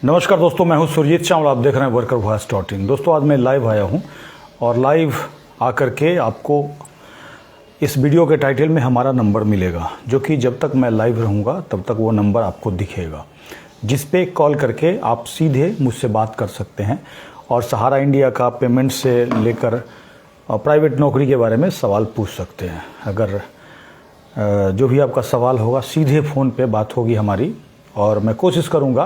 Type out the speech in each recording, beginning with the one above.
नमस्कार दोस्तों, मैं हूं सुरजीत चावल। आप देख रहे हैं वर्कर वॉइस .in। दोस्तों आज मैं लाइव आया हूं और लाइव आकर के आपको इस वीडियो के टाइटल में हमारा नंबर मिलेगा, जो कि जब तक मैं लाइव रहूंगा तब तक वो नंबर आपको दिखेगा, जिस पे कॉल करके आप सीधे मुझसे बात कर सकते हैं और सहारा इंडिया का पेमेंट से लेकर प्राइवेट नौकरी के बारे में सवाल पूछ सकते हैं। अगर जो भी आपका सवाल होगा सीधे फ़ोन पे बात होगी हमारी, और मैं कोशिश करूंगा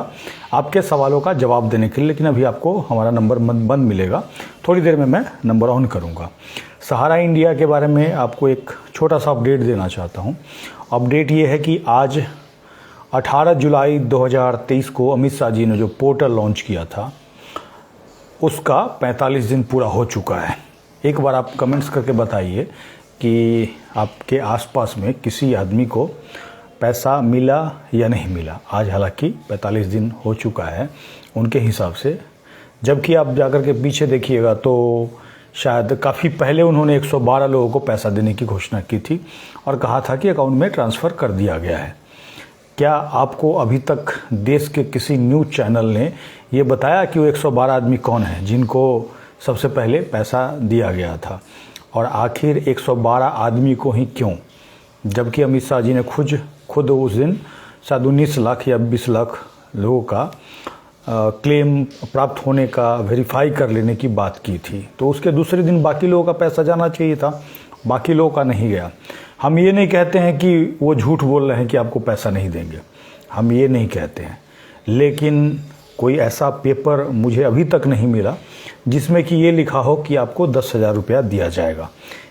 आपके सवालों का जवाब देने के लिए। लेकिन अभी आपको हमारा नंबर बंद मिलेगा, थोड़ी देर में मैं नंबर ऑन करूंगा। सहारा इंडिया के बारे में आपको एक छोटा सा अपडेट देना चाहता हूं। अपडेट ये है कि आज 18 जुलाई 2023 को अमित शाह जी ने जो पोर्टल लॉन्च किया था उसका 45 दिन पूरा हो चुका है। एक बार आप कमेंट्स करके बताइए कि आपके आसपास में किसी आदमी को पैसा मिला या नहीं मिला। आज हालांकि 45 दिन हो चुका है उनके हिसाब से, जबकि आप जाकर के पीछे देखिएगा तो शायद काफ़ी पहले उन्होंने 112 लोगों को पैसा देने की घोषणा की थी और कहा था कि अकाउंट में ट्रांसफ़र कर दिया गया है। क्या आपको अभी तक देश के किसी न्यूज़ चैनल ने ये बताया कि वो 112 आदमी कौन है जिनको सबसे पहले पैसा दिया गया था, और आखिर 112 आदमी को ही क्यों? जबकि अमित शाह जी ने खुद उस दिन शायद 19 लाख या 20 लाख लोगों का क्लेम प्राप्त होने का वेरीफाई कर लेने की बात की थी। तो उसके दूसरे दिन बाकी लोगों का पैसा जाना चाहिए था, बाकी लोगों का नहीं गया। हम ये नहीं कहते हैं कि वो झूठ बोल रहे हैं कि आपको पैसा नहीं देंगे, हम ये नहीं कहते हैं, लेकिन कोई ऐसा पेपर मुझे अभी तक नहीं मिला जिसमें कि ये लिखा हो कि आपको 10,000 रुपया दिया जाएगा।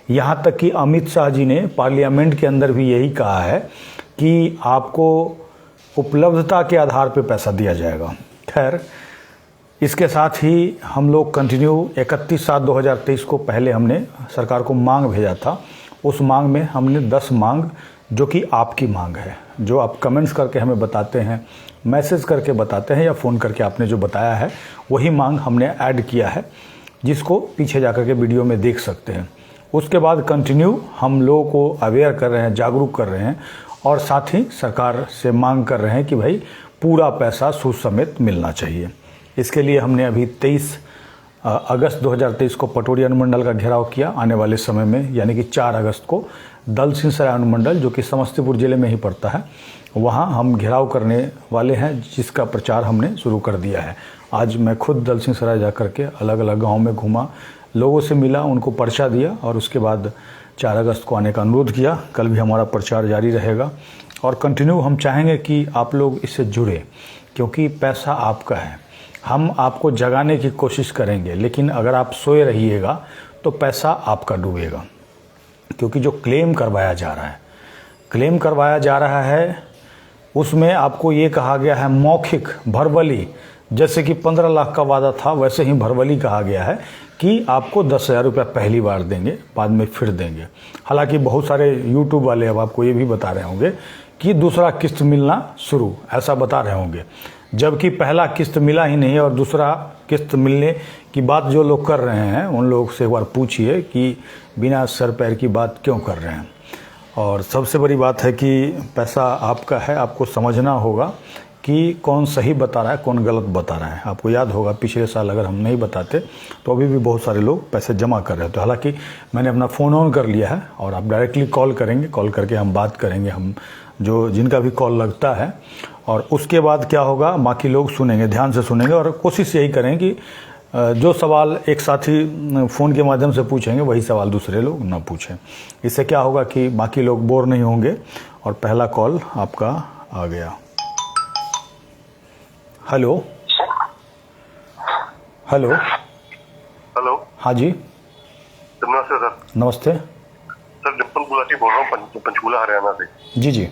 यहाँ तक कि अमित शाह जी ने पार्लियामेंट के अंदर भी यही कहा है कि आपको उपलब्धता के आधार पर पैसा दिया जाएगा। खैर, इसके साथ ही हम लोग कंटिन्यू 31/7/2023 को पहले हमने सरकार को मांग भेजा था। उस मांग में हमने 10 मांग, जो कि आपकी मांग है, जो आप कमेंट्स करके हमें बताते हैं, मैसेज करके बताते हैं या फ़ोन करके आपने जो बताया है, वही मांग हमने ऐड किया है, जिसको पीछे जाकर के वीडियो में देख सकते हैं। उसके बाद कंटिन्यू हम लोगों को अवेयर कर रहे हैं, जागरूक कर रहे हैं, और साथ ही सरकार से मांग कर रहे हैं कि भाई पूरा पैसा सूद समेत मिलना चाहिए। इसके लिए हमने अभी 23 अगस्त 2023 को पटोरी अनुमंडल का घेराव किया। आने वाले समय में यानी कि 4 अगस्त को दलसिंहसराय अनुमंडल, जो कि समस्तीपुर जिले में ही पड़ता है, वहाँ हम घेराव करने वाले हैं, जिसका प्रचार हमने शुरू कर दिया है। आज मैं खुद दलसिंहसराय जा कर के अलग अलग गाँव में घूमा, लोगों से मिला, उनको पर्चा दिया और उसके बाद 4 अगस्त को आने का अनुरोध किया। कल भी हमारा प्रचार जारी रहेगा और कंटिन्यू हम चाहेंगे कि आप लोग इससे जुड़े, क्योंकि पैसा आपका है। हम आपको जगाने की कोशिश करेंगे, लेकिन अगर आप सोए रहिएगा तो पैसा आपका डूबेगा। क्योंकि जो क्लेम करवाया जा रहा है उसमें आपको ये कहा गया है मौखिक, भरबली, जैसे कि 15 लाख का वादा था वैसे ही भरबली कहा गया है कि आपको 10,000 रुपया पहली बार देंगे, बाद में फिर देंगे। हालांकि बहुत सारे यूट्यूब वाले अब आपको ये भी बता रहे होंगे कि दूसरा किस्त मिलना शुरू, ऐसा बता रहे होंगे, जबकि पहला किस्त मिला ही नहीं। और दूसरा किस्त मिलने की बात जो लोग कर रहे हैं उन लोगों से एक बार पूछिए कि बिना सर पैर की बात क्यों कर रहे हैं। और सबसे बड़ी बात है कि पैसा आपका है, आपको समझना होगा कि कौन सही बता रहा है, कौन गलत बता रहा है। आपको याद होगा पिछले साल अगर हम नहीं बताते तो अभी भी बहुत सारे लोग पैसे जमा कर रहे थे। हालांकि मैंने अपना फ़ोन ऑन कर लिया है और आप डायरेक्टली कॉल करेंगे, कॉल करके हम बात करेंगे, हम जो जिनका भी कॉल लगता है, और उसके बाद क्या होगा बाकी लोग सुनेंगे, ध्यान से सुनेंगे, और कोशिश यही करें कि जो सवाल एक साथी फ़ोन के माध्यम से पूछेंगे वही सवाल दूसरे लोग ना पूछें। इससे क्या होगा कि बाकी लोग बोर नहीं होंगे। और पहला कॉल आपका आ गया। Hello hello hello. हाँ जी, नमस्ते सर। नमस्ते सर, डिम्पल गुलाटी बोल रहा हूँ पंचकूला हरियाणा से। जी जी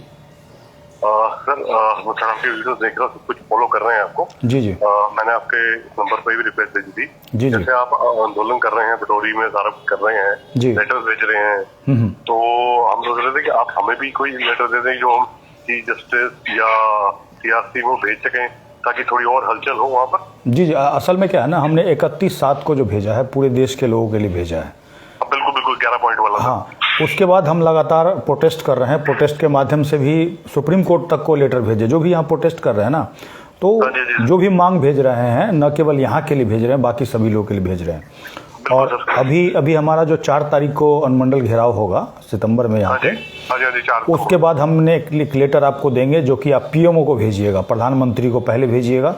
सर, मैं आपके वीडियो देख रहा हूँ, सब कुछ फॉलो कर रहे हैं आपको। जी जी मैंने आपके नंबर पर भी रिक्वेस्ट भेजी थी। जी जी जैसे आप आंदोलन कर रहे हैं, पटोरी में सारा कुछ कर रहे हैं, जी। लेटर भेज रहे हैं, तो हम सोच रहे थे कि आप हमें भी कोई लेटर दे दें जो हम चीफ जस्टिस या सीआरसी में भेज सकें, ताकि थोड़ी और हलचल हो वहाँ पर। जी जी असल में क्या है ना, हमने 31/7 को जो भेजा है पूरे देश के लोगों के लिए भेजा है। बिल्कुल बिल्कुल 11 पॉइंट वाला। हाँ, उसके बाद हम लगातार प्रोटेस्ट कर रहे हैं। प्रोटेस्ट के माध्यम से भी सुप्रीम कोर्ट तक को लेटर भेजे, जो भी यहाँ प्रोटेस्ट कर रहे हैं ना, तो हाँ जी, जी। जो भी मांग भेज रहे हैं न केवल यहाँ के लिए भेज रहे हैं, बाकी सभी लोगों के लिए भेज रहे हैं। और सर। अभी हमारा जो 4 तारीख को अनुमंडल घेराव होगा सितंबर में यहाँ हाँ पे, जी, हाँ जी, हाँ जी, 4 को। उसके बाद हमने एक लेटर आपको देंगे जो कि आप पीएमओ को भेजिएगा, प्रधानमंत्री को पहले भेजिएगा,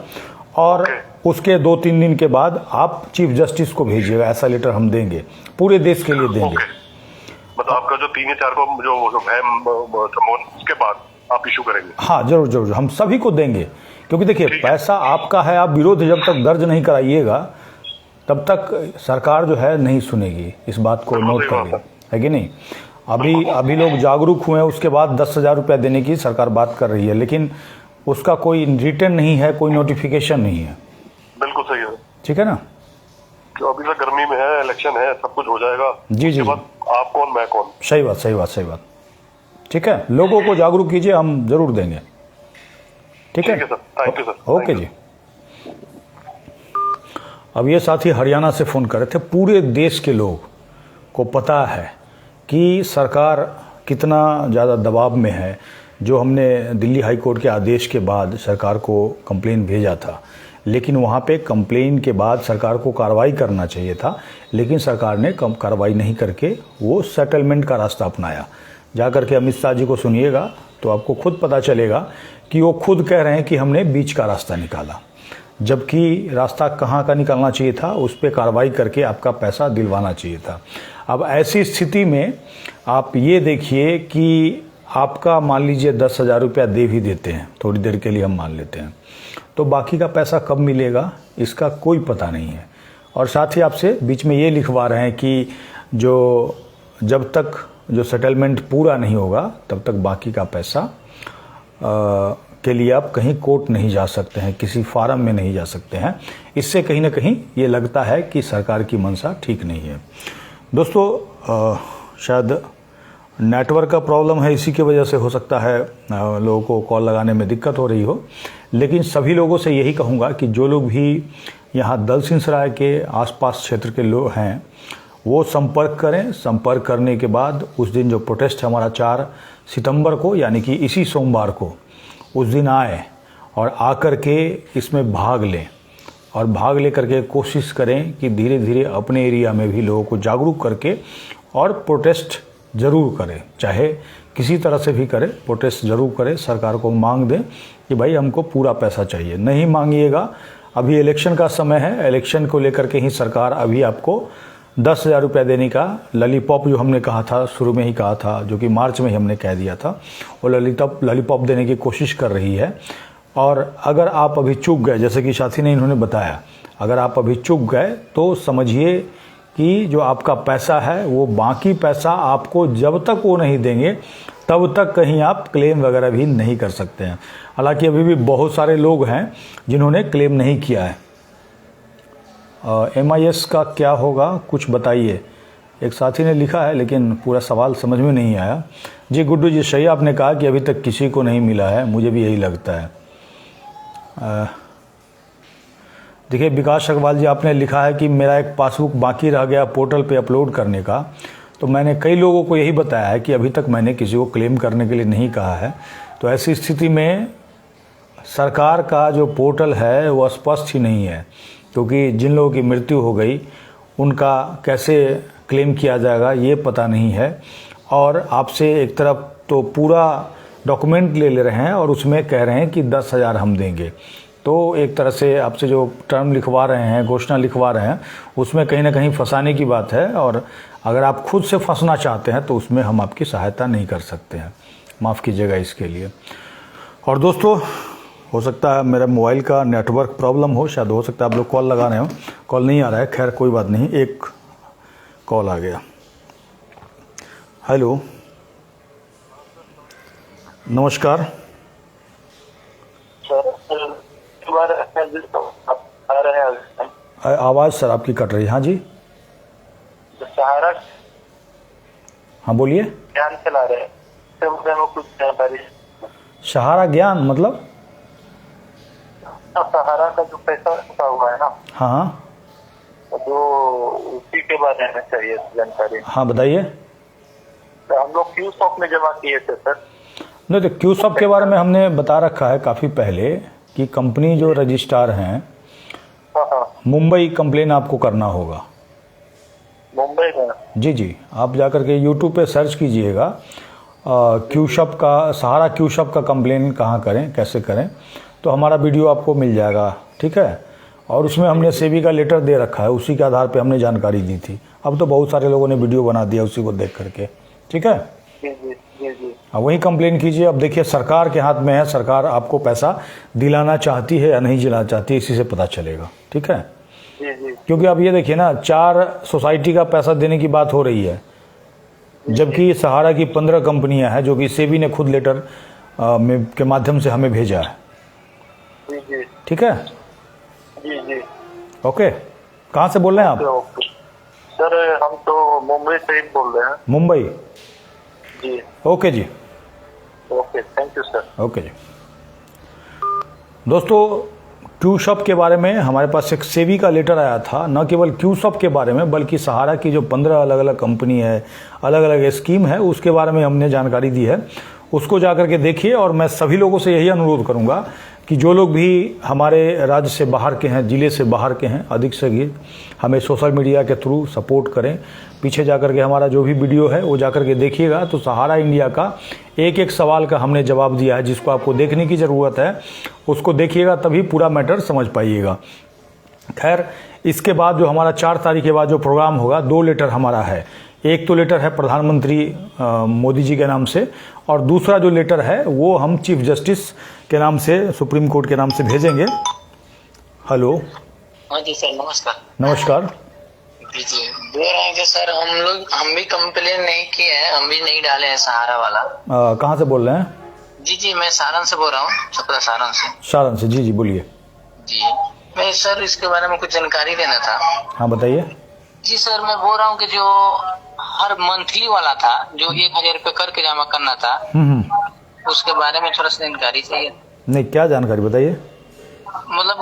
और उसके 2-3 दिन के बाद आप चीफ जस्टिस को भेजिएगा। ऐसा लेटर हम देंगे, पूरे देश के लिए देंगे। मतलब आपका जो 3 या 4 को जो है उसके बाद आप इशू करेंगे? हाँ, जरूर जरूर, हम सभी को देंगे, क्योंकि देखिए पैसा आपका है, आप विरोध जब तक दर्ज नहीं कराइएगा तब तक सरकार जो है नहीं सुनेगी। इस बात को नोट करिए, है कि नहीं। अभी लोग जागरूक हुए हैं, उसके बाद 10,000 रुपया देने की सरकार बात कर रही है, लेकिन उसका कोई रिटर्न नहीं है, कोई नोटिफिकेशन नहीं है। बिल्कुल सही है, ठीक है ना। तो अभी तक गर्मी में है, इलेक्शन है, सब कुछ हो जाएगा। जी जी, आप कौन मैं कौन। सही बात, सही बात, सही बात। ठीक है, लोगों को जागरूक कीजिए, हम जरूर देंगे। ठीक है sir, thank you sir. Okay जी। अब ये साथी हरियाणा से फ़ोन कर रहे थे। पूरे देश के लोग को पता है कि सरकार कितना ज़्यादा दबाव में है। जो हमने दिल्ली हाई कोर्ट के आदेश के बाद सरकार को कंप्लेन भेजा था, लेकिन वहाँ पे कंप्लेन के बाद सरकार को कार्रवाई करना चाहिए था, लेकिन सरकार ने कार्रवाई नहीं करके वो सेटलमेंट का रास्ता अपनाया। जा कर के अमित शाह जी को सुनिएगा तो आपको खुद पता चलेगा कि वो खुद कह रहे हैं कि हमने बीच का रास्ता निकाला, जबकि रास्ता कहाँ का निकालना चाहिए था, उस पर कार्रवाई करके आपका पैसा दिलवाना चाहिए था। अब ऐसी स्थिति में आप ये देखिए कि आपका मान लीजिए 10,000 रुपया दे भी देते हैं, थोड़ी देर के लिए हम मान लेते हैं, तो बाकी का पैसा कब मिलेगा इसका कोई पता नहीं है। और साथ ही आपसे बीच में ये लिखवा रहे हैं कि जब तक जो सेटलमेंट पूरा नहीं होगा तब तक बाकी का पैसा के लिए आप कहीं कोर्ट नहीं जा सकते हैं, किसी फार्म में नहीं जा सकते हैं। इससे कहीं ना कहीं ये लगता है कि सरकार की मंशा ठीक नहीं है। दोस्तों शायद नेटवर्क का प्रॉब्लम है, इसी की वजह से हो सकता है लोगों को कॉल लगाने में दिक्कत हो रही हो, लेकिन सभी लोगों से यही कहूँगा कि जो लोग भी यहाँ दलसिंह सराय के आसपास क्षेत्र के लोग हैं वो संपर्क करें। संपर्क करने के बाद उस दिन जो प्रोटेस्ट है हमारा 4 सितंबर को, यानी कि इसी सोमवार को, उस दिन आए और आकर के इसमें भाग लें, और भाग ले करके कोशिश करें कि धीरे धीरे अपने एरिया में भी लोगों को जागरूक करके और प्रोटेस्ट ज़रूर करें, चाहे किसी तरह से भी करें, प्रोटेस्ट ज़रूर करें। सरकार को मांग दें कि भाई हमको पूरा पैसा चाहिए। नहीं मांगिएगा, अभी इलेक्शन का समय है, इलेक्शन को लेकर के ही सरकार अभी आपको 10,000 रुपया देने का लॉलीपॉप, जो हमने कहा था, शुरू में ही कहा था, जो कि मार्च में ही हमने कह दिया था, वो लॉलीपॉप देने की कोशिश कर रही है। और अगर आप अभी चूक गए, जैसे कि साथी ने इन्होंने बताया, अगर आप अभी चूक गए तो समझिए कि जो आपका पैसा है वो बाकी पैसा आपको जब तक वो नहीं देंगे तब तक कहीं आप क्लेम वगैरह भी नहीं कर सकते हैं। हालांकि अभी भी बहुत सारे लोग हैं जिन्होंने क्लेम नहीं किया है। MIS का क्या होगा कुछ बताइए, एक साथी ने लिखा है, लेकिन पूरा सवाल समझ में नहीं आया। जी गुड्डू जी, सही आपने कहा कि अभी तक किसी को नहीं मिला है, मुझे भी यही लगता है। देखिए विकास अग्रवाल जी, आपने लिखा है कि मेरा एक पासबुक बाकी रह गया पोर्टल पे अपलोड करने का, तो मैंने कई लोगों को यही बताया है कि अभी तक मैंने किसी को क्लेम करने के लिए नहीं कहा है। तो ऐसी स्थिति में सरकार का जो पोर्टल है वो स्पष्ट ही नहीं है, क्योंकि जिन लोगों की मृत्यु हो गई उनका कैसे क्लेम किया जाएगा ये पता नहीं है। और आपसे एक तरफ तो पूरा डॉक्यूमेंट ले रहे हैं और उसमें कह रहे हैं कि 10,000 हम देंगे, तो एक तरह से आपसे जो टर्म लिखवा रहे हैं, घोषणा लिखवा रहे हैं, उसमें कहीं ना कहीं फंसाने की बात है। और अगर आप खुद से फंसना चाहते हैं तो उसमें हम आपकी सहायता नहीं कर सकते हैं, माफ़ कीजिएगा इसके लिए। और दोस्तों, हो सकता है मेरा मोबाइल का नेटवर्क प्रॉब्लम हो, शायद हो सकता है आप लोग कॉल लगा रहे हो, कॉल नहीं आ रहा है, खैर कोई बात नहीं। एक कॉल आ गया। हेलो, नमस्कार आवाज़ सर आपकी कट रही है। हाँ जी, सहारा हाँ बोलिए। ज्ञान चला रहे हैं, कुछ जानकारी। सहारा ज्ञान मतलब? सहारा का जो पैसा रखा हुआ है ना, हाँ, जो उसी के बारे में चाहिए जानकारी। हाँ बताइए। तो हम लोग क्यू शॉप में जमा किए थे सर। नहीं, तो क्यू शॉप के बारे में हमने बता रखा है काफ़ी पहले कि कंपनी जो रजिस्ट्रार हैं हाँ हाँ, मुंबई कंप्लेन आपको करना होगा। मुंबई में। जी जी, आप जाकर के यूट्यूब पे सर्च कीजिएगा क्यूशप का, सहारा क्यूशप का कंप्लेन कहाँ करें, कैसे करें, तो हमारा वीडियो आपको मिल जाएगा। ठीक है, और उसमें हमने सेबी का लेटर दे रखा है, उसी के आधार पे हमने जानकारी दी थी। अब तो बहुत सारे लोगों ने वीडियो बना दिया उसी को देख करके। ठीक है, जी जी जी जी। अब वही कंप्लेन कीजिए। अब देखिए सरकार के हाथ में है, सरकार आपको पैसा दिलाना चाहती है या नहीं दिलाना चाहती है, इसी से पता चलेगा। ठीक है, जी जी क्योंकि अब ये देखिए ना, 4 सोसाइटी का पैसा देने की बात हो रही है, जबकि सहारा की 15 कंपनियां हैं जो कि सेबी ने खुद लेटर के माध्यम से हमें भेजा है। जी जी ठीक है, जी जी। ओके, कहाँ से बोल रहे हैं आप? ओके सर, हम तो मुंबई से ही बोल रहे हैं। मुंबई, जी। ओके जी, okay, thank you sir. Okay जी। दोस्तों, क्यूशप के बारे में हमारे पास एक सेबी का लेटर आया था, न केवल क्यूशप के बारे में बल्कि सहारा की जो 15 अलग अलग कंपनी है, अलग अलग स्कीम है, उसके बारे में हमने जानकारी दी है। उसको जाकर के देखिए। और मैं सभी लोगों से यही अनुरोध करूंगा कि जो लोग भी हमारे राज्य से बाहर के हैं, ज़िले से बाहर के हैं, अधिक से अधिक हमें सोशल मीडिया के थ्रू सपोर्ट करें। पीछे जाकर के हमारा जो भी वीडियो है वो जाकर के देखिएगा, तो सहारा इंडिया का एक एक सवाल का हमने जवाब दिया है, जिसको आपको देखने की ज़रूरत है, उसको देखिएगा तभी पूरा मैटर समझ पाइएगा। खैर, इसके बाद जो हमारा 4 तारीख के बाद जो प्रोग्राम होगा, 2 लेटर हमारा है। एक तो लेटर है प्रधानमंत्री मोदी जी के नाम से, और दूसरा जो लेटर है वो हम चीफ जस्टिस के नाम से, सुप्रीम कोर्ट के नाम से भेजेंगे। हेलो, हाँ जी सर, नमस्कार। नमस्कार। जी जी, बोल रहे हैं कि सर हम भी कंप्लेन नहीं किए हैं, हम भी नहीं डाले हैं सहारा वाला। कहाँ से बोल रहे हैं? जी जी, मैं सारण से बोल रहा हूँ, छपरा सारण से। सारण से, जी जी बोलिए। जी, मैं सर इसके बारे में कुछ जानकारी देना था। हाँ बताइए। जी सर, मैं बोल रहा हूँ कि जो हर मंथली वाला था, जो 1000 रुपये करके जमा करना था, उसके बारे में थोड़ा सा जानकारी चाहिए। नहीं, क्या जानकारी बताइए। मतलब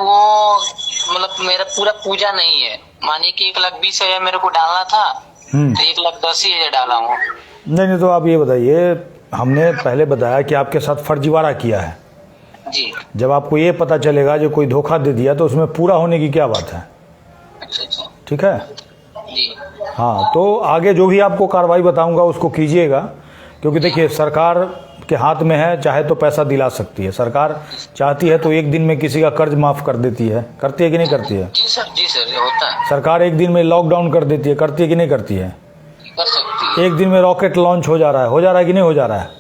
मेरा पूरा पूजा नहीं है, मानिए कि 1,20,000 मेरे को डालना था, तो 1,10,000 डाला हूँ। नहीं, तो आप ये बताइए, हमने पहले बताया कि आपके साथ फर्जीवाड़ा किया है। जी। जब आपको ये पता चलेगा जो कोई धोखा दे दिया, तो उसमें पूरा होने की क्या बात है? अच्छा। ठीक है जी। हाँ, तो आगे जो भी आपको कार्रवाई बताऊंगा उसको कीजिएगा, क्योंकि देखिए सरकार के हाथ में है, चाहे तो पैसा दिला सकती है। सरकार चाहती है तो एक दिन में किसी का कर्ज माफ कर देती है, करती है कि नहीं करती है? जी सर, ये होता है। सरकार एक दिन में लॉकडाउन कर देती है, करती है कि नहीं करती है? कर सकती है। एक दिन में रॉकेट लॉन्च हो जा रहा है कि नहीं हो जा रहा है?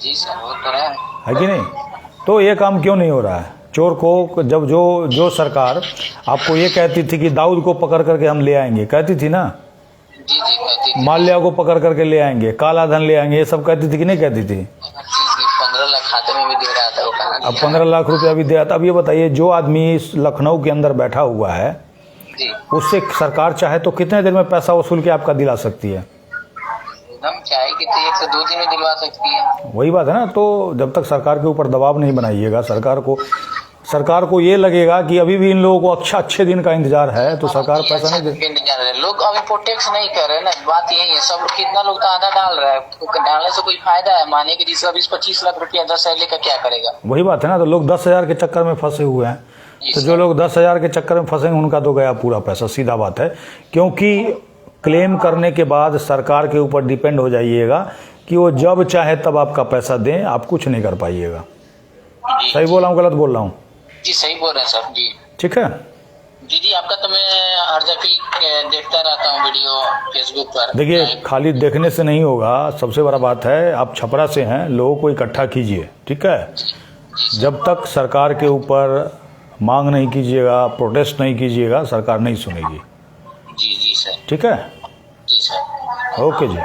जी सर, हो तो रहा है कि नहीं? तो ये काम क्यों नहीं हो रहा है? चोर को जब जो सरकार आपको ये कहती थी कि दाऊद को पकड़ करके हम ले आएंगे, कहती थी ना, जी जी, कहती थी। माल्या को पकड़ करके ले आएंगे, काला धन ले आएंगे, ये सब कहती थी कि नहीं कहती थी? जी जी, 15 लाख खाते में भी दे रहा था वो, कहा अब 15 लाख रुपया भी दिया था। अब ये बताइए, जो आदमी इस लखनऊ के अंदर बैठा हुआ है, जी, उससे सरकार चाहे तो कितने देर में पैसा वसूल के आपका दिला सकती है? एकदम चाहेगी तो 1 से 2 दिन में दिलवा सकती है। वही बात है ना। तो जब तक सरकार के ऊपर दबाव नहीं बनाइएगा, सरकार को ये लगेगा कि अभी भी इन लोगों को अच्छे दिन का इंतजार है, तो सरकार पैसा नहीं दे। इंतजार है, लोग अभी प्रोटेक्ट नहीं कर रहे ना, बात यही है। सब कितना लोग तो आधा डाल रहा है, तो डालने से कोई फायदा है? मानिए कि जिसका 20-25 लाख रुपया 10,000 लेकर क्या करेगा? वही बात है ना। तो लोग 10,000 के चक्कर में फंसे हुए हैं। तो जो लोग 10,000 के चक्कर में फंसेंगे उनका तो गया पूरा पैसा, सीधा बात है। क्योंकि क्लेम करने के बाद सरकार के ऊपर डिपेंड हो जाइएगा कि वो जब चाहे तब आपका पैसा दें, आप कुछ नहीं कर पाइएगा। सही बोल रहा हूँ, गलत बोल रहा हूँ? जी सही बोल रहे हैं सर। जी ठीक है जी जी, आपका तो मैं हर जगह देखता रहता हूँ वीडियो फेसबुक पर। देखिए, खाली देखने से नहीं होगा। सबसे बड़ा बात है, आप छपरा से हैं, लोगों को इकट्ठा कीजिए। ठीक है, जब तक सरकार के ऊपर मांग नहीं कीजिएगा, प्रोटेस्ट नहीं कीजिएगा, सरकार नहीं सुनेगी। जी जी सर। ठीक है, जी सर। ओके जी।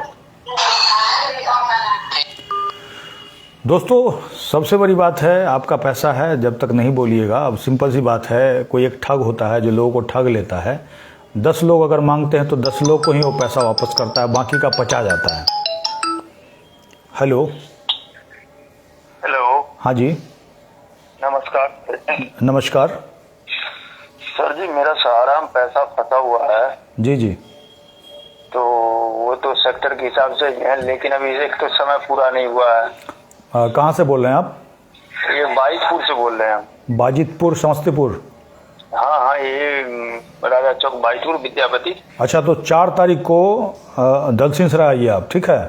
दोस्तों, सबसे बड़ी बात है, आपका पैसा है, जब तक नहीं बोलिएगा। अब सिंपल सी बात है, कोई एक ठग होता है जो लोगों को ठग लेता है। 10 लोग अगर मांगते हैं तो 10 लोग को ही वो पैसा वापस करता है, बाकी का पचा जाता है। हेलो। हेलो। हाँ जी, नमस्कार। नमस्कार। सर जी, मेरा सहारा में पैसा फंसा हुआ है। जी जी, तो वो तो सेक्टर के हिसाब से ही है, लेकिन अभी एक तो समय पूरा नहीं हुआ है। कहाँ से बोल रहे हैं आप? ये बाइकपुर से बोल रहे हैं हम। बाजितपुर समस्तीपुर। हाँ हाँ, ये राजा चौक बाईपुर विद्यापति। अच्छा, तो 4 तारीख को दलसिंह सराय आइए आप, ठीक है।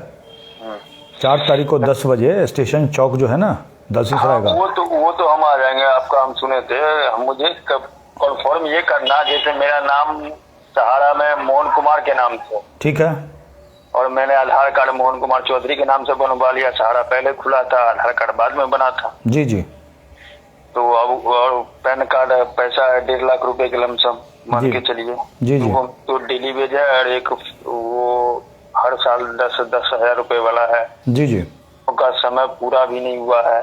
4 तारीख को 10 बजे स्टेशन चौक जो है ना दलसिंह सराय का। वो तो हम आ जाएंगे, आपका हम सुने थे। मुझे कंफर्म ये करना, जैसे मेरा नाम सहारा में मोहन कुमार के नाम से, ठीक है, और मैंने आधार कार्ड मोहन कुमार चौधरी के नाम से बनवा लिया। सहारा पहले खुला था, आधार कार्ड बाद में बना था। जी जी। तो अब और पैन कार्ड पैसा है 1.5 लाख रुपए के लमसम मान के चलिए। जी जी। तो डेली वेज है, और एक वो हर साल 10 हजार रुपए वाला है। जी जी। उनका समय पूरा भी नहीं हुआ है।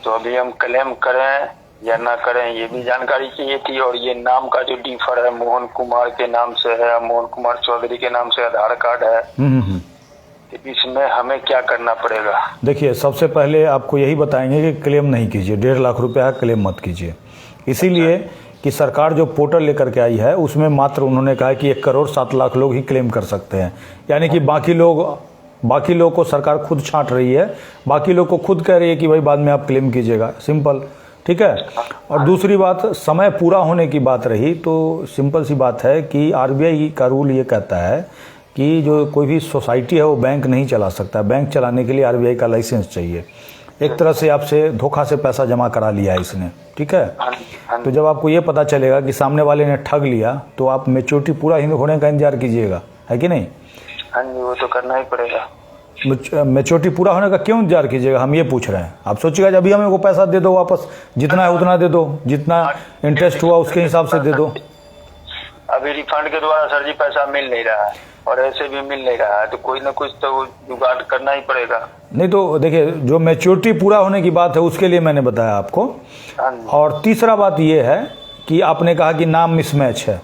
तो अभी हम क्लेम करें या ना करें, ये भी जानकारी चाहिए थी। और ये नाम का जो डिफर है, मोहन कुमार के नाम से है, मोहन कुमार चौधरी के नाम से आधार कार्ड है, इसमें हमें क्या करना पड़ेगा? देखिए, सबसे पहले आपको यही बताएंगे कि क्लेम नहीं कीजिए, 1.5 लाख रुपया क्लेम मत कीजिए। इसीलिए कि सरकार जो पोर्टल लेकर के आई है उसमें मात्र उन्होंने कहा कि 1 करोड़ 7 लाख लोग ही क्लेम कर सकते हैं। यानी कि बाकी लोग को सरकार खुद छांट रही है, बाकी लोग को खुद कह रही है कि भाई बाद में आप क्लेम कीजिएगा, सिंपल, ठीक है। और दूसरी बात, समय पूरा होने की बात रही तो सिंपल सी बात है कि आरबीआई का रूल ये कहता है कि जो कोई भी सोसाइटी है वो बैंक नहीं चला सकता। बैंक चलाने के लिए आरबीआई का लाइसेंस चाहिए। एक तरह से आपसे धोखा से पैसा जमा करा लिया है इसने, ठीक है। तो जब आपको ये पता चलेगा कि सामने वाले ने ठग लिया तो आप मैच्योरिटी पूरा होने का इंतजार कीजिएगा, है कि नहीं? हाँ जी, वो तो करना ही पड़ेगा। मैच्योरिटी पूरा होने का क्यों इंतजार कीजिएगा, हम ये पूछ रहे हैं। आप सोचिएगा अभी हमें वो पैसा दे दो वापस, जितना है उतना दे दो, जितना इंटरेस्ट हुआ उसके हिसाब से दे दो। अभी रिफंड के द्वारा सर जी पैसा मिल नहीं रहा है, और ऐसे भी मिल नहीं रहा है, तो कोई ना कुछ तो जुगाड़ करना ही पड़ेगा। नहीं तो देखिए, जो मैच्योरिटी पूरा होने की बात है उसके लिए मैंने बताया आपको। और तीसरा बात ये है कि आपने कहा कि नाम मिसमैच है,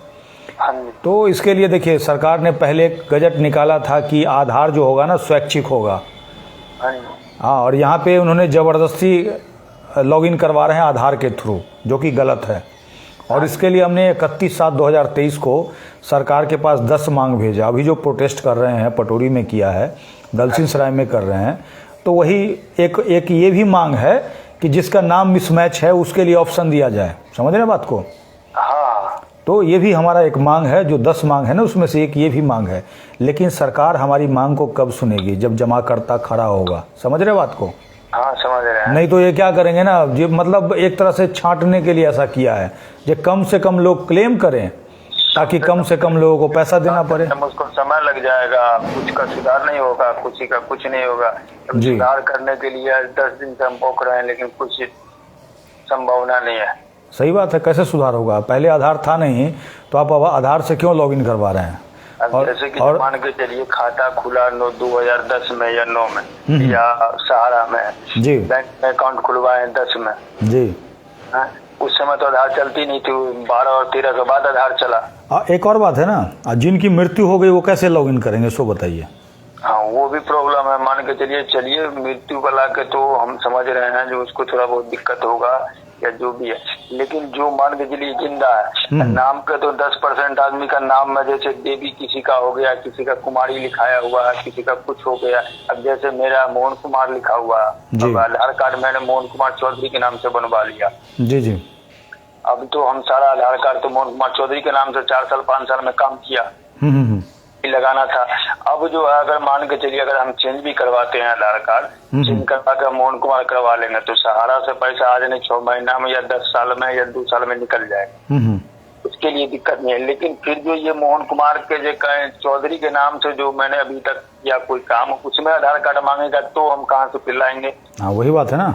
तो इसके लिए देखिए सरकार ने पहले एक गजट निकाला था कि आधार जो होगा ना स्वैच्छिक होगा। हाँ, और यहाँ पे उन्होंने ज़बरदस्ती लॉगिन करवा रहे हैं आधार के थ्रू, जो कि गलत है। और इसके लिए हमने 31/7/2023 को सरकार के पास 10 मांग भेजा। अभी जो प्रोटेस्ट कर रहे हैं पटोरी में किया है, दलसिंह सराय में कर रहे हैं, तो वही एक ये भी मांग है कि जिसका नाम मिसमैच है उसके लिए ऑप्शन दिया जाए। समझ रहे हैं बात को? हाँ। तो ये भी हमारा एक मांग है, जो 10 मांग है ना उसमें से एक ये भी मांग है। लेकिन सरकार हमारी मांग को कब सुनेगी? जब जमाकर्ता खड़ा होगा। समझ रहे बात को? हाँ, समझ रहे हैं। नहीं तो ये क्या करेंगे ना, ये मतलब एक तरह से छांटने के लिए ऐसा किया है, जो कम से कम लोग क्लेम करें ताकि कम से कम लोगों को पैसा देना पड़े। उसको समय लग जाएगा, कुछ का सुधार नहीं होगा, कुछ का कुछ नहीं होगा। सुधार करने के लिए 10 दिन से हम पोक रहे हैं, लेकिन कुछ संभावना नहीं है। सही बात है, कैसे सुधार होगा? पहले आधार था नहीं तो आप आधार से क्यों लॉगिन करवा रहे हैं? जैसे कि मान के चलिए खाता खुला 2010 में या 9 में या सहारा में जी, बैंक में अकाउंट खुलवाए 10 में जी, उस समय तो आधार चलती नहीं थी, 12 और 13 के बाद आधार चला। एक और बात है ना, जिनकी मृत्यु हो गई वो कैसे लॉगिन करेंगे, सो बताइए। हाँ, वो भी प्रॉब्लम है। मान के चलिए मृत्यु वाला के तो हम समझ रहे हैं जो उसको थोड़ा बहुत दिक्कत होगा या जो भी है, लेकिन जो मान के चलिए जिंदा है, नाम के तो 10% आदमी का नाम में, जैसे देवी किसी का हो गया, किसी का कुमारी लिखाया हुआ है, किसी का कुछ हो गया। अब जैसे मेरा मोहन कुमार लिखा हुआ है, आधार कार्ड मैंने मोहन कुमार चौधरी के नाम से बनवा लिया। जी जी। अब तो हम सारा आधार कार्ड तो मोहन कुमार चौधरी के नाम से 4 साल 5 साल में काम किया, लगाना था। अब जो है, अगर मान के चलिए अगर हम चेंज भी करवाते हैं आधार कार्ड, चेंज करवा कर मोहन कुमार करवा लेंगे, तो सहारा से पैसा आज नहीं 6 महीना में या 10 साल में या 2 साल में निकल जाएगा। उसके लिए दिक्कत नहीं है। लेकिन फिर जो ये मोहन कुमार के जो चौधरी के नाम से जो मैंने अभी तक किया कोई काम, उसमें आधार कार्ड मांगेगा तो हम कहाँ से फिर लाएंगे? हाँ, वही बात है ना।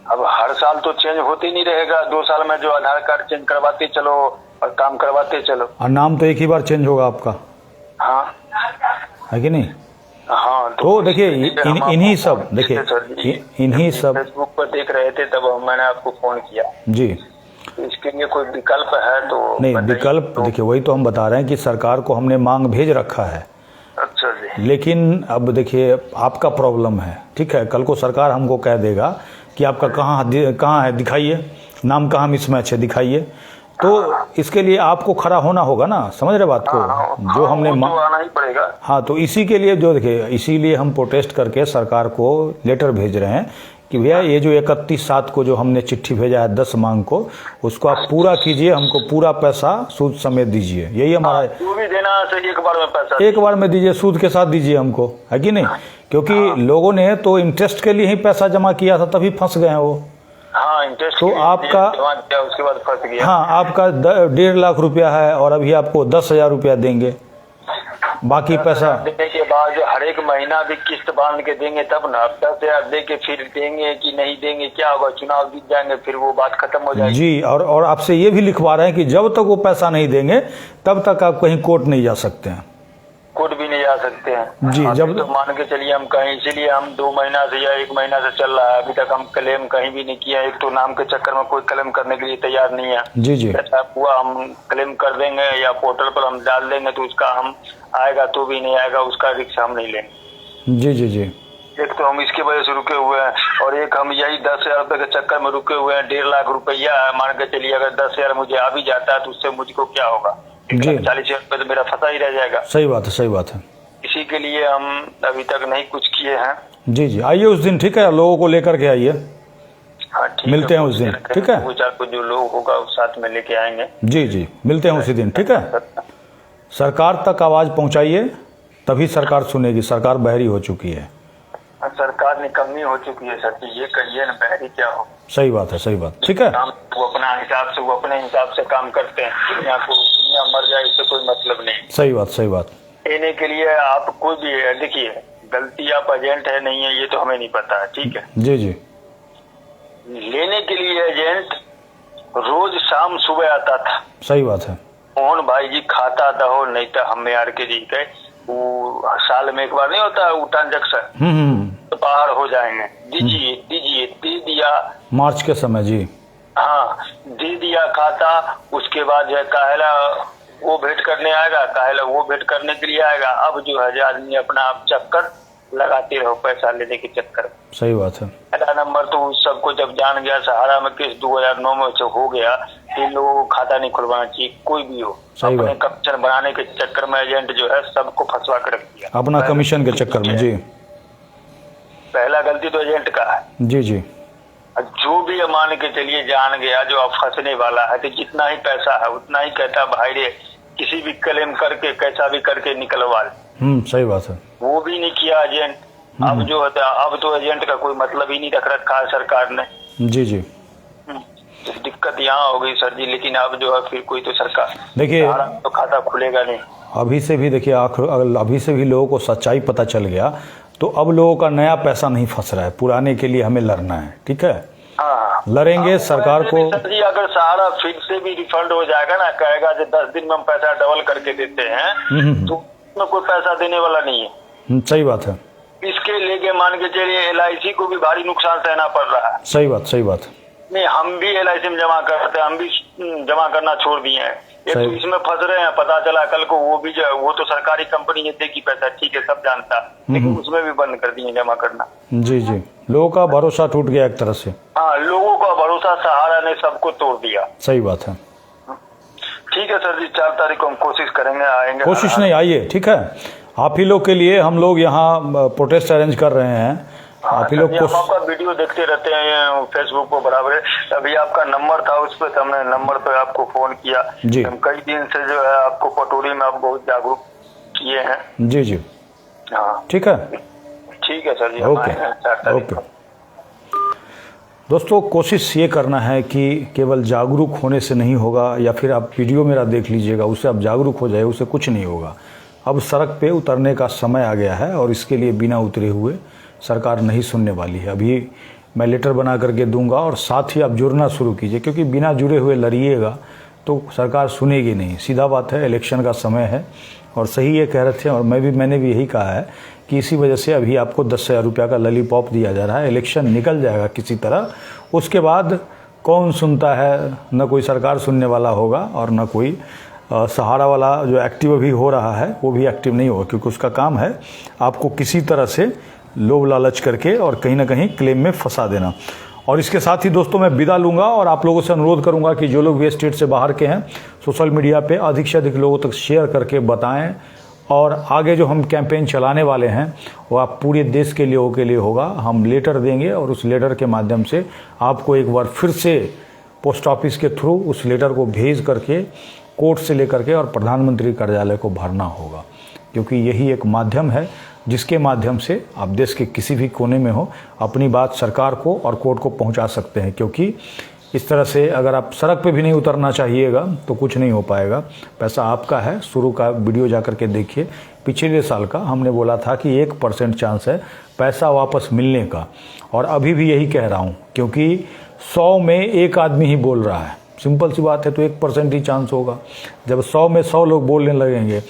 अब हर साल तो चेंज होते नहीं रहेगा, 2 साल में जो आधार कार्ड चेंज करवाते चलो और काम करवाते चलो। और नाम तो एक ही बार चेंज होगा आपका, हाँ है कि नहीं? हाँ। तो देखिए इन्हीं सब, देखिए इन्हीं सब फेसबुक पर देख रहे थे, तब मैंने आपको फोन किया जी। इसके लिए कोई विकल्प है तो नहीं, विकल्प तो देखिए वही तो हम बता रहे हैं कि सरकार को हमने मांग भेज रखा है। अच्छा जी। लेकिन अब देखिए आपका प्रॉब्लम है, ठीक है, कल को सरकार हमको कह देगा कि आपका कहाँ है दिखाइए, नाम कहाँ मिसमैच है दिखाइए, तो इसके लिए आपको खड़ा होना होगा ना। समझ रहे बात को? जो हमने तो आना ही पड़ेगा। हाँ, तो इसी के लिए जो देखिए, इसीलिए हम प्रोटेस्ट करके सरकार को लेटर भेज रहे हैं कि भैया ये जो 31/7 को जो हमने चिट्ठी भेजा है 10 मांग को, उसको आप पूरा कीजिए, हमको पूरा पैसा सूद समेत दीजिए। यही हमारा, जो भी देना है एक बार में पैसा एक बार में दीजिए, सूद के साथ दीजिए हमको, है कि नहीं? क्योंकि लोगों ने तो इंटरेस्ट के लिए ही पैसा जमा किया था, तभी फंस गए हैं वो। हाँ, इंटरेस्ट तो आपका, उसके बाद फंस गया। हाँ, आपका 1.5 लाख रुपया है और अभी आपको 10,000 रुपया देंगे, बाकी पैसा देने के बाद हर एक महीना भी किस्त बांध के देंगे तब ना। 10,000 दे के फिर देंगे कि नहीं देंगे, क्या होगा? चुनाव जीत जाएंगे फिर वो बात खत्म हो जाएगी। जी, और आपसे ये भी लिखवा रहे हैं कि जब तक वो पैसा नहीं देंगे तब तक आप कहीं कोर्ट नहीं जा सकते हैं। कोर्ट भी नहीं जा सकते हैं जी, जब तो मान के चलिए हम कहीं, इसीलिए हम 2 महीना से या 1 महीना से चल रहा है, अभी तक हम क्लेम कहीं भी नहीं किया। एक तो नाम के चक्कर में कोई क्लेम करने के लिए तैयार नहीं है। जी जी ऐसा हुआ हम क्लेम कर देंगे या पोर्टल पर हम डाल देंगे तो उसका हम आएगा तो भी नहीं आएगा, उसका रिस्क हम नहीं लेंगे। जी जी जी एक तो हम इसकी वजह से रुके हुए हैं, और एक हम यही 10,000 रुपए के चक्कर में रुके हुए हैं। 1.5 लाख रुपया है, मान के चलिए अगर 10,000 मुझे आ भी जाता है तो उससे मुझको क्या होगा? 1,40,000 रुपये तो मेरा फंसा ही रह जाएगा। सही बात है, सही बात है। इसी के लिए हम अभी तक नहीं कुछ किए हैं। जी जी, आइए उस दिन, ठीक है, लोगों को लेकर के आइए। हाँ, ठीक मिलते हैं उस दिन, ठीक है? 2-4 को जो लोग होगा उस साथ में लेके आएंगे। जी जी, मिलते हैं उसी दिन, ठीक है? सरकार तक आवाज पहुंचाइए, तभी सरकार सुनेगी। सरकार बहरी हो चुकी है, सरकार निकम्मी हो चुकी है सर जी, ये कहिए ना, बहरी क्या हो। सही बात है, सही बात, ठीक है। वो अपना हिसाब से, वो अपने हिसाब से काम करते हैं। दुनिया मर जाए इससे कोई मतलब नहीं। सही बात, सही बात। लेने के लिए आप कोई भी, देखिए गलती आप एजेंट है नहीं है ये तो हमें नहीं पता है, ठीक है? जी जी, लेने के लिए एजेंट रोज शाम सुबह आता था। सही बात है। मोहन भाई जी खाता दहो, नहीं तो हम यार के जी के वो साल में एक बार नहीं होता है ट्रांजेक्शन, तो बाहर हो जाएंगे। दीजिए दीजिए, दे दिया मार्च के समय। जी हाँ, दे दिया खाता। उसके बाद जो है काहेला वो भेंट करने आएगा, काहेला वो भेंट करने के लिए आएगा। अब जो है आदमी अपना आप चक्कर लगाते रहो पैसा लेने के चक्कर। सही बात है। पहला नंबर तो सबको जब जान गया, सहारा में केस 2009 में से हो गया, इन लोगों को खाता नहीं खुलवाना चाहिए, कोई भी हो। अपने कमीशन बनाने के चक्कर में एजेंट जो है सबको फंसवा के रख दिया, अपना कमीशन के चक्कर में। जी, पहला गलती तो एजेंट का है। जी जी, जो भी मान के चलिए जान गया जो अब फंसने वाला है, तो जितना ही पैसा है उतना ही कहता भाई रे किसी भी क्लेम करके कैसा भी करके निकलवा ले। सही बात है। वो भी नहीं किया एजेंट। अब जो होता है, अब तो एजेंट का कोई मतलब ही नहीं रख रखा है सरकार ने। जी जी, तो दिक्कत यहाँ हो गई सर जी। लेकिन अब जो है फिर कोई तो सरकार, देखिए तो खाता खुलेगा नहीं। अभी से भी देखिए, अभी से भी लोगों को सच्चाई पता चल गया, तो अब लोगों का नया पैसा नहीं फंस रहा है, पुराने के लिए हमें लड़ना है, ठीक है? हाँ, लड़ेंगे सरकार को। सर जी अगर सहारा फिर से भी रिफंड हो जाएगा ना, कहेगा जो 10 दिन में हम पैसा डबल करके देते हैं, तो उसमें कोई पैसा देने वाला नहीं है। सही बात है। इसके लेके मान के चलिए LIC को भी भारी नुकसान सहना पड़ रहा है। सही बात, सही बात। नहीं, हम भी LIC में जमा करते हैं, हम भी जमा करना छोड़ दिए हैं। एक तो इसमें फंस रहे हैं, पता चला कल को वो भी जो वो तो सरकारी कंपनी है, देगी पैसा, ठीक है, सब जानता, लेकिन उसमें भी बंद कर दिए जमा करना। जी जी, लोगों का भरोसा टूट गया एक तरह से। हाँ, लोगों का भरोसा सहारा ने सबको तोड़ दिया। सही बात है। ठीक है सर जी, 4 तारीख को हम कोशिश करेंगे, आएंगे। कोशिश नहीं, आइए, ठीक है? आप ही लोग के लिए हम लोग यहाँ प्रोटेस्ट अरेंज कर रहे हैं। आप ही लोग हम आपका वीडियो देखते रहते हैं फेसबुक पर बराबर। अभी आपका नंबर था उस पर, हमने नंबर पे आपको फोन किया। जी, हम कई दिन से जो है आपको पटोरी में आप बहुत जागरूक किए हैं। जी जी, हाँ, ठीक है, ठीक है सर जी। Okay okay. दोस्तों, कोशिश ये करना है कि केवल जागरूक होने से नहीं होगा, या फिर आप वीडियो मेरा देख लीजिएगा उससे आप जागरूक हो जाए, उससे कुछ नहीं होगा। अब सड़क पे उतरने का समय आ गया है, और इसके लिए बिना उतरे हुए सरकार नहीं सुनने वाली है। अभी मैं लेटर बना करके दूंगा, और साथ ही आप जुड़ना शुरू कीजिए, क्योंकि बिना जुड़े हुए लड़िएगा तो सरकार सुनेगी नहीं। सीधा बात है, इलेक्शन का समय है, और सही ये कह रहे थे, और मैंने भी यही कहा है कि इसी वजह से अभी आपको 10,000 रुपया का लॉलीपॉप दिया जा रहा है। इलेक्शन निकल जाएगा किसी तरह, उसके बाद कौन सुनता है? न कोई सरकार सुनने वाला होगा, और न कोई सहारा वाला जो एक्टिव अभी हो रहा है वो भी एक्टिव नहीं होगा, क्योंकि उसका काम है आपको किसी तरह से लोभ लालच करके और कहीं ना कहीं क्लेम में फंसा देना। और इसके साथ ही दोस्तों मैं विदा लूँगा, और आप लोगों से अनुरोध करूँगा कि जो लोग भी स्टेट से बाहर के हैं, सोशल मीडिया पे अधिक से अधिक लोगों तक शेयर करके बताएं, और आगे जो हम कैंपेन चलाने वाले हैं वो आप पूरे देश के लिए होगा। हम लेटर देंगे और उस लेटर के माध्यम से आपको एक बार फिर से पोस्ट ऑफिस के थ्रू उस लेटर को भेज करके कोर्ट से लेकर के और प्रधानमंत्री कार्यालय को भरना होगा, क्योंकि यही एक माध्यम है जिसके माध्यम से आप देश के किसी भी कोने में हो अपनी बात सरकार को और कोर्ट को पहुंचा सकते हैं। क्योंकि इस तरह से अगर आप सड़क पे भी नहीं उतरना चाहिएगा तो कुछ नहीं हो पाएगा। पैसा आपका है। शुरू का वीडियो जा कर के देखिए, पिछले साल का हमने बोला था कि 1% चांस है पैसा वापस मिलने का, और अभी भी यही कह रहा हूँ, क्योंकि 100 में एक आदमी ही बोल रहा है। सिंपल सी बात है, तो 1% ही चांस होगा। जब 100 में 100 लोग बोलने लगेंगे,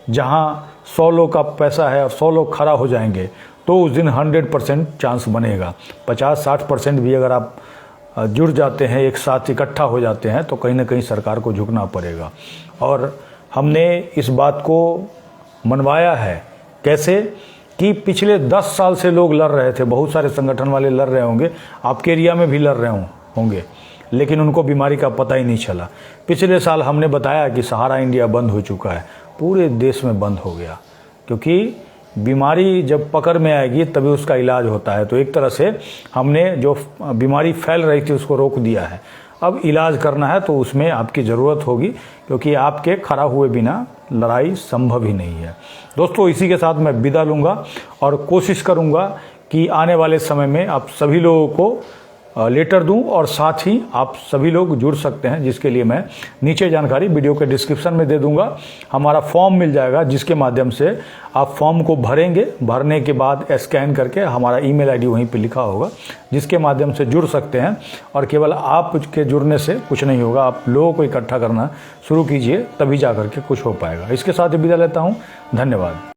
जहाँ 100 लोग का पैसा है और 100 लोग खड़ा हो जाएंगे, तो उस दिन 100% चांस बनेगा। 50-60% भी अगर आप जुड़ जाते हैं, एक साथ इकट्ठा हो जाते हैं, तो कहीं ना कहीं सरकार को झुकना पड़ेगा। और हमने इस बात को मनवाया है कैसे कि पिछले 10 साल से लोग लड़ रहे थे, बहुत सारे संगठन वाले लड़ रहे होंगे, आपके एरिया में भी लड़ रहे होंगे, लेकिन उनको बीमारी का पता ही नहीं चला। पिछले साल हमने बताया कि सहारा इंडिया बंद हो चुका है, पूरे देश में बंद हो गया, क्योंकि बीमारी जब पकड़ में आएगी तभी उसका इलाज होता है। तो एक तरह से हमने जो बीमारी फैल रही थी उसको रोक दिया है। अब इलाज करना है तो उसमें आपकी ज़रूरत होगी, क्योंकि आपके खड़ा हुए बिना लड़ाई संभव ही नहीं है। दोस्तों, इसी के साथ मैं विदा लूँगा और कोशिश करूँगा कि आने वाले समय में आप सभी लोगों को लेटर दूं, और साथ ही आप सभी लोग जुड़ सकते हैं, जिसके लिए मैं नीचे जानकारी वीडियो के डिस्क्रिप्शन में दे दूंगा। हमारा फॉर्म मिल जाएगा, जिसके माध्यम से आप फॉर्म को भरेंगे, भरने के बाद स्कैन करके हमारा ईमेल आईडी वहीं पे लिखा होगा, जिसके माध्यम से जुड़ सकते हैं। और केवल आपके जुड़ने से कुछ नहीं होगा, आप लोगों को इकट्ठा करना शुरू कीजिए, तभी जा करके कुछ हो पाएगा। इसके साथ ही विदा लेता हूँ, धन्यवाद।